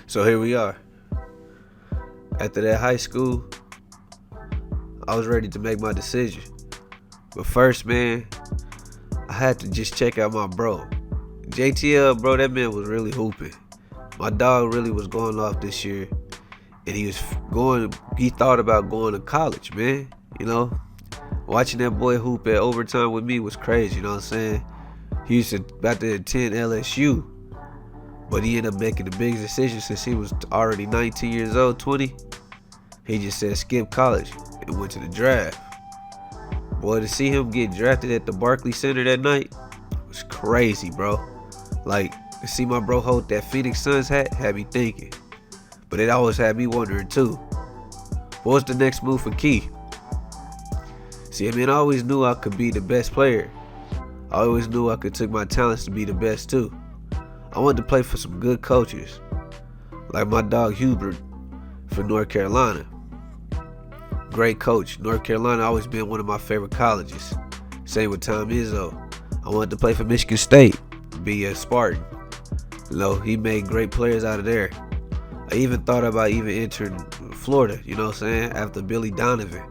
So here we are. After that high school, I was ready to make my decision. But first, man, I had to just check out my bro. JTL, bro, that man was really hooping. My dog really was going off this year. And he thought about going to college, man. You know, watching that boy hoop at overtime with me was crazy, you know what I'm saying? He used to about to attend LSU. But he ended up making the biggest decision since he was already 19 years old, 20. He just said skip college and went to the draft. Boy, to see him get drafted at the Barclays Center that night was crazy, bro. Like, to see my bro hold that Phoenix Suns hat had me thinking. But it always had me wondering too, what's the next move for Key? See, I mean, I always knew I could be the best player. I always knew I could take my talents to be the best too. I wanted to play for some good coaches, like my dog Hubert for North Carolina. Great coach. North Carolina always been one of my favorite colleges. Same with Tom Izzo. I wanted to play for Michigan State, be a Spartan. You know, he made great players out of there. I even thought about entering Florida, you know what I'm saying, after Billy Donovan.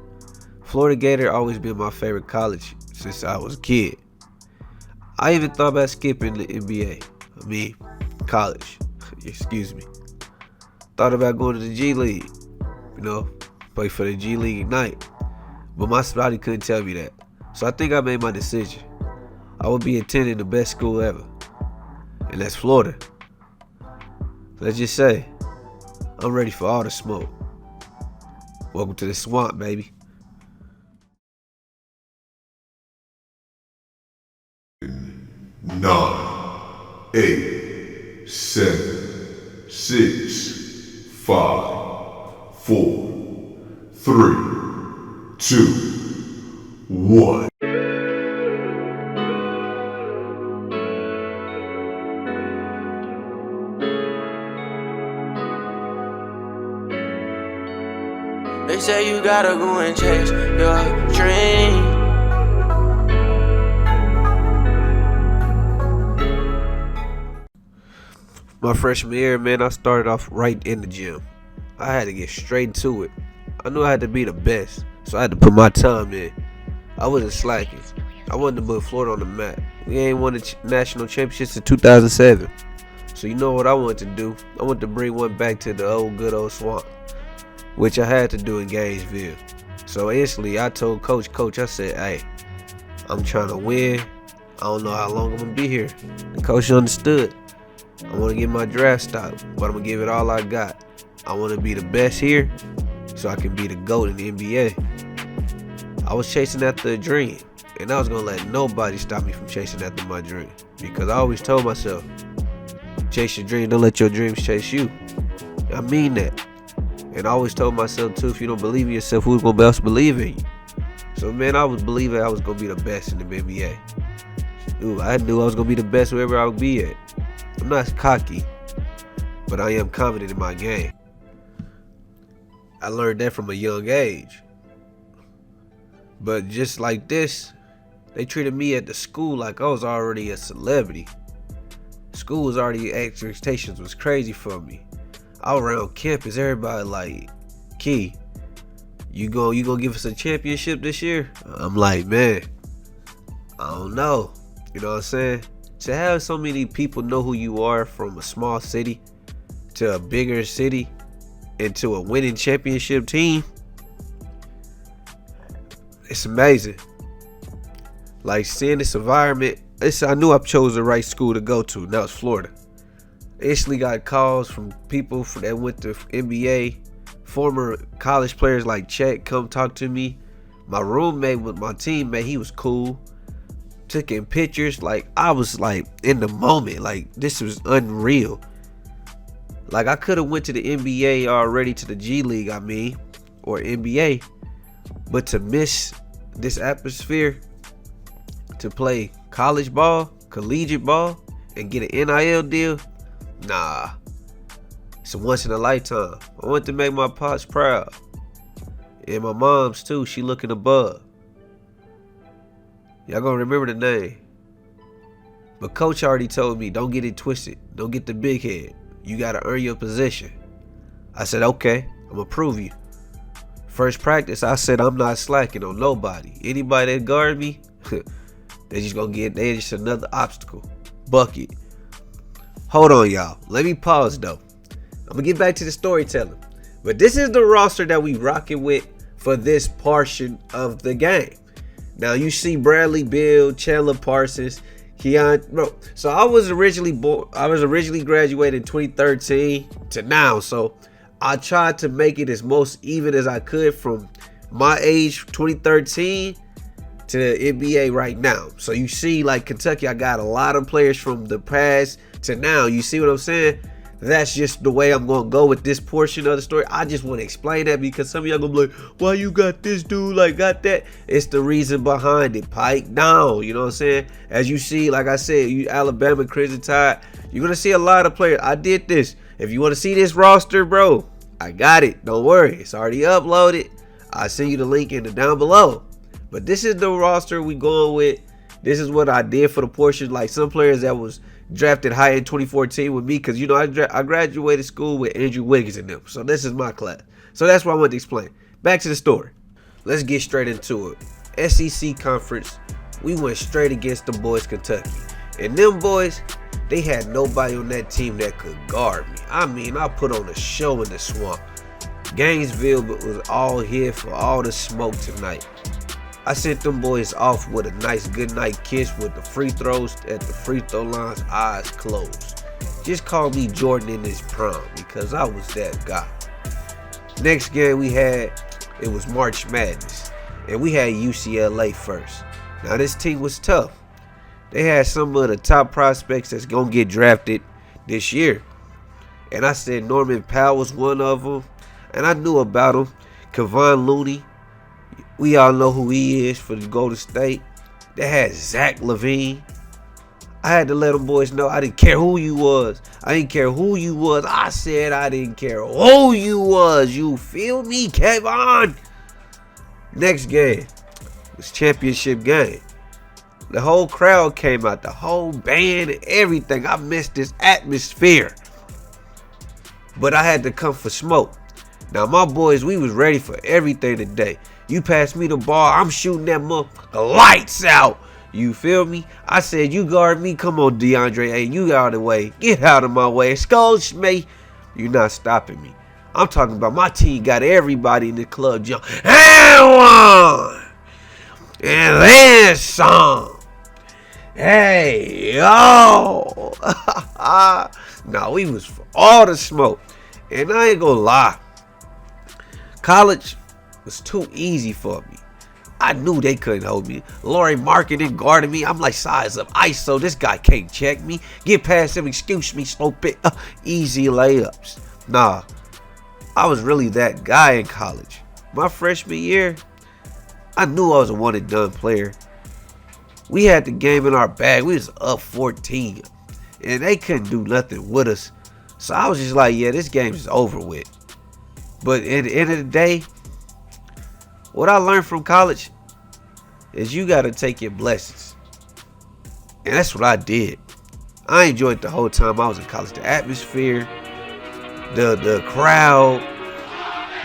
Florida Gator always been my favorite college since I was a kid. I even thought about skipping the NBA. College. Excuse me. Thought about going to the G League. You know, play for the G League Ignite. But my body couldn't tell me that. So I think I made my decision. I would be attending the best school ever. And that's Florida. Let's just say, I'm ready for all the smoke. Welcome to the swamp, baby. 9, 8, 7, 6, 5, 4, 3, 2, 1. They say you gotta go and chase your dream. My freshman year, man, I started off right in the gym. I had to get straight to it. I knew I had to be the best, so I had to put my time in. I wasn't slacking. I wanted to put Florida on the map. We ain't won the national championships in 2007. So you know what I wanted to do? I wanted to bring one back to the good old swamp, which I had to do in Gainesville. So instantly I told Coach, I said, hey, I'm trying to win. I don't know how long I'm going to be here. The coach understood. I want to get my draft stock, but I'm going to give it all I got. I want to be the best here so I can be the GOAT in the NBA. I was chasing after a dream, and I was going to let nobody stop me from chasing after my dream, because I always told myself, chase your dream, don't let your dreams chase you. I mean that. And I always told myself too, if you don't believe in yourself, who's going to else believe in you? So man, I was believing I was going to be the best in the NBA. Dude, I knew I was going to be the best wherever I would be at. I'm not cocky, but I am confident in my game. I learned that from a young age. But just like this, they treated me at the school like I was already a celebrity. School was already, expectations was crazy for me. All around campus, everybody like, Key, you gonna give us a championship this year? I'm like, man, I don't know. You know what I'm saying? To have so many people know who you are from a small city to a bigger city and to a winning championship team, it's amazing. Like seeing this environment, I knew I chose the right school to go to, and that was Florida. I instantly got calls from people that went to NBA, former college players like Chet come talk to me. My roommate with my teammate, he was cool. Taking pictures, like I was like in the moment, like this was unreal. Like I could have went to the NBA already, to the G League, or NBA, but to miss this atmosphere, to play college ball, collegiate ball, and get an NIL deal, nah, it's a once in a lifetime. I want to make my pops proud, and my mom's too. She looking above. Y'all gonna remember the name. But coach already told me, don't get it twisted. Don't get the big head. You got to earn your position. I said, okay, I'm going to prove you. First practice, I said, I'm not slacking on nobody. Anybody that guard me, they just another obstacle. Bucket. Hold on, y'all. Let me pause, though. I'm going to get back to the storytelling. But this is the roster that we rocking with for this portion of the game. Now, you see Bradley Beal, Chandler Parsons, Keon, bro. So I was originally graduated in 2013 to now. So I tried to make it as most even as I could from my age, 2013, to the NBA right now. So you see, like Kentucky, I got a lot of players from the past to now. You see what I'm saying? That's just the way I'm gonna go with this portion of the story. I just want to explain that because some of y'all gonna be like, why you got this dude like got that? It's the reason behind it. Pike down, you know what I'm saying? As you see, like I said, you Alabama, Crimson Tide, you're gonna see a lot of players. I did this. If you want to see this roster, bro, I got it. Don't worry, it's already uploaded. I'll send you the link in the down below. But this is the roster we going with. This is what I did for the portion. Like some players that was drafted high in 2014 with me, because you know I graduated school with Andrew Wiggins and them. So this is my class. So that's what I wanted to explain. Back to the story. Let's get straight into it. SEC conference. We went straight against the boys Kentucky. And them boys, they had nobody on that team that could guard me. I mean, I put on a show in the swamp. Gainesville was all here for all the smoke tonight. I sent them boys off with a nice goodnight kiss with the free throws at the free throw lines, eyes closed. Just call me Jordan in his prime because I was that guy. Next game we had, it was March Madness, and we had UCLA first. Now this team was tough. They had some of the top prospects that's gonna get drafted this year. And I said Norman Powell was one of them, and I knew about him. Kevon Looney. We all know who he is for the Golden State. They had Zach LaVine. I had to let them boys know I didn't care who you was. I didn't care who you was. I said I didn't care who you was. You feel me, Kevon? Next game was championship game. The whole crowd came out. The whole band and everything. I missed this atmosphere. But I had to come for smoke. Now my boys, we was ready for everything today. You pass me the ball, I'm shooting that motherfucker lights out. You feel me? I said, you guard me. Come on, DeAndre. Hey, you out of the way. Get out of my way. Excuse me. You're not stopping me. I'm talking about my team got everybody in the club jump. And one. And then some. Hey, yo. Nah, we was for all the smoke. And I ain't gonna lie. College was too easy for me. I knew they couldn't hold me. Laurie Marketing guarding me. I'm like size up ISO. This guy can't check me. Get past him. Excuse me. Slow bit. Easy layups. Nah. I was really that guy in college. My freshman year, I knew I was a one and done player. We had the game in our bag. We was up 14. And they couldn't do nothing with us. So I was just like, yeah, this game is over with. But at the end of the day, what I learned from college is you got to take your blessings. And that's what I did. I enjoyed the whole time I was in college. The atmosphere, the crowd,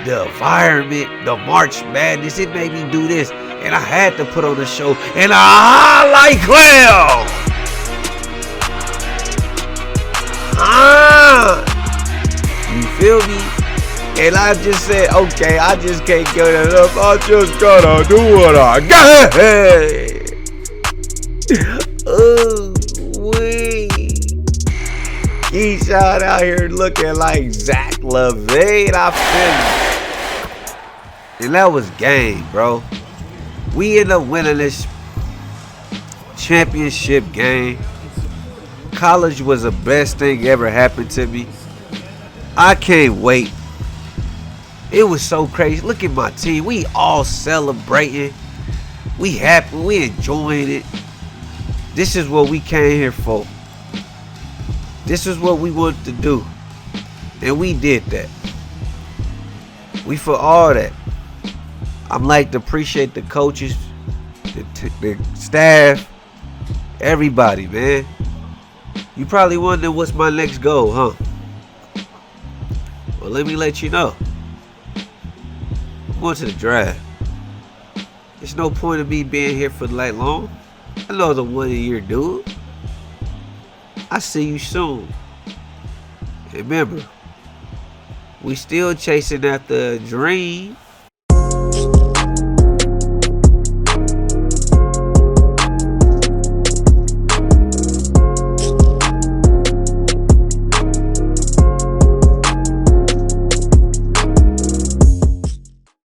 the environment, the March Madness. It made me do this. And I had to put on the show. And I like you feel me? And I just said, okay, I just can't get it up. I just gotta do what I got. Ooh, wee. KeShawn out here looking like Zach LaVine. I feel you. And that was game, bro. We ended up winning this championship game. College was the best thing ever happened to me. I can't wait. It was so crazy. Look at my team. We all celebrating. We happy. We enjoying it. This is what we came here for. This is what we wanted to do. And we did that. We for all that. I'm like to appreciate the coaches, the staff, everybody, man. You probably wondering what's my next goal, huh? But let me let you know, I'm going to the draft. There's no point of me being here for that long. I know the 1 year dude. I see you soon. And remember, we still chasing after a dream